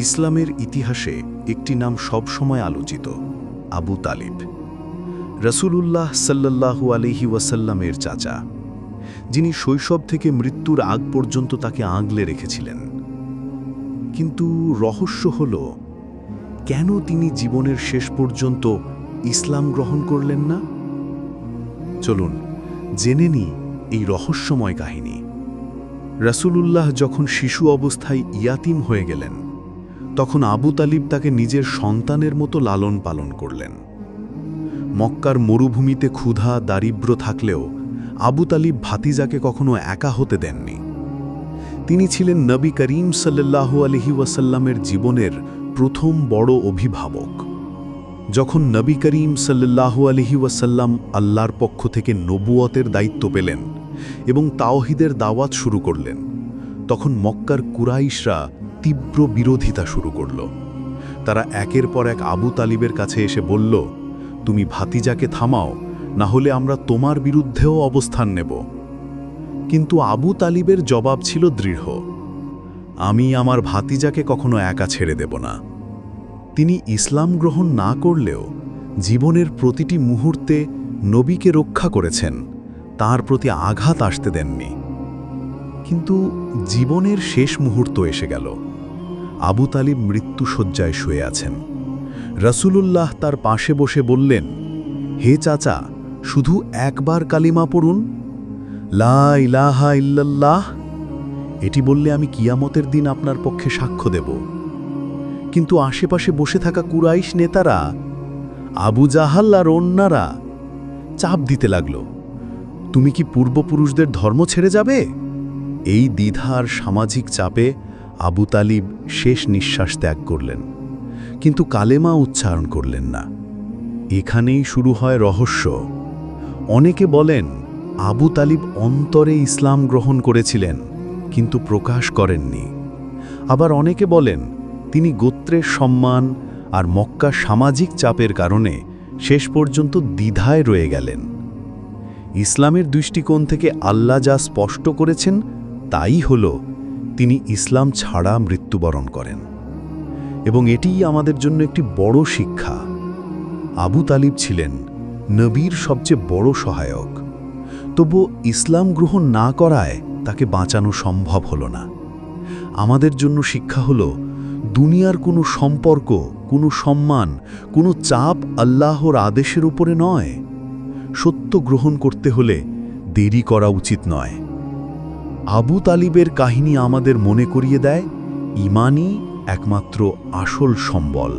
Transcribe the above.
ইসলামের ইতিহাসে একটি নাম সবসময় আলোচিত, আবু তালিব। রাসূলুল্লাহ সাল্লাল্লাহু আলাইহি ওয়াসাল্লামের চাচা, যিনি শৈশব থেকে মৃত্যুর আগ পর্যন্ত তাকে আগলে রেখেছিলেন। কিন্তু রহস্য হল, কেন তিনি জীবনের শেষ পর্যন্ত ইসলাম গ্রহণ করলেন না? চলুন জেনে নিই এই রহস্যময় কাহিনী। রাসূলুল্লাহ যখন শিশু অবস্থায় ইয়াতীম হয়ে গেলেন, তখন আবু তালিব তাকে নিজের সন্তানের মতো লালন পালন করলেন। মক্কার মরুভূমিতে ক্ষুধা দারিদ্র্য থাকলেও আবু তালিব ভাতিজাকে কখনো একা হতে দেননি। তিনি ছিলেন নবী করিম সাল্লাল্লাহু আলাইহি ওয়াসাল্লামের জীবনের প্রথম বড় অভিভাবক। যখন নবী করিম সাল্লাল্লাহু আলাইহি ওয়াসাল্লাম আল্লাহর পক্ষ থেকে নবুয়তের দায়িত্ব পেলেন এবং তাওহীদের দাওয়াত শুরু করলেন, তখন মক্কার কুরাইশরা তীব্র বিরোধিতা শুরু করল। তারা একের পর এক আবু তালিবের কাছে এসে বলল, তুমি ভাতিজাকে থামাও, না হলে আমরা তোমার বিরুদ্ধেও অবস্থান নেব। কিন্তু আবু তালিবের জবাব ছিল দৃঢ়, আমি আমার ভাতিজাকে কখনো একা ছেড়ে দেব না। তিনি ইসলাম গ্রহণ না করলেও জীবনের প্রতিটি মুহূর্তে নবীকে রক্ষা করেছেন, তার প্রতি আঘাত আসতে দেননি। কিন্তু জীবনের শেষ মুহূর্ত এসে গেল। আবু তালিব মৃত্যুশয্যায় শুয়ে আছেন। রাসূলুল্লাহ তার পাশে বসে বললেন, হে চাচা, শুধু একবার কালিমা পড়ুন, লা ইলাহা ইল্লাল্লাহ। এটি বললে আমি কিয়ামতের দিন আপনার পক্ষে সাক্ষ্য দেব। কিন্তু আশেপাশে বসে থাকা কুরাইশ নেতারা, আবু জাহাল আর অন্যরা চাপ দিতে লাগল, তুমি কি পূর্বপুরুষদের ধর্ম ছেড়ে যাবে? এই দ্বিধা আর সামাজিক চাপে আবু তালিব শেষ নিঃশ্বাস ত্যাগ করলেন, কিন্তু কালেমা উচ্চারণ করলেন না। এখানেই শুরু হয় রহস্য। অনেকে বলেন আবু তালিব অন্তরে ইসলাম গ্রহণ করেছিলেন, কিন্তু প্রকাশ করেননি। আবার অনেকে বলেন তিনি গোত্রের সম্মান আর মক্কার সামাজিক চাপের কারণে শেষ পর্যন্ত দ্বিধায় রয়ে গেলেন। ইসলামের দৃষ্টিকোণ থেকে আল্লাহ যা স্পষ্ট করেছেন তাই হল, তিনি ইসলাম ছাড়া মৃত্যুবরণ করেন। এবং এটিই আমাদের জন্য একটি বড় শিক্ষা। আবু তালিব ছিলেন নবীর সবচেয়ে বড় সহায়ক, তবু ইসলাম গ্রহণ না করায় তাকে বাঁচানো সম্ভব হল না। আমাদের জন্য শিক্ষা হল, দুনিয়ার কোনো সম্পর্ক, কোনো সম্মান, কোনো চাপ আল্লাহর আদেশের উপরে নয়। সত্য গ্রহণ করতে হলে দেরি করা উচিত নয়। আবু তালিবের কাহিনী আমাদের মনে করিয়ে দেয়, ঈমানই একমাত্র আসল সম্বল।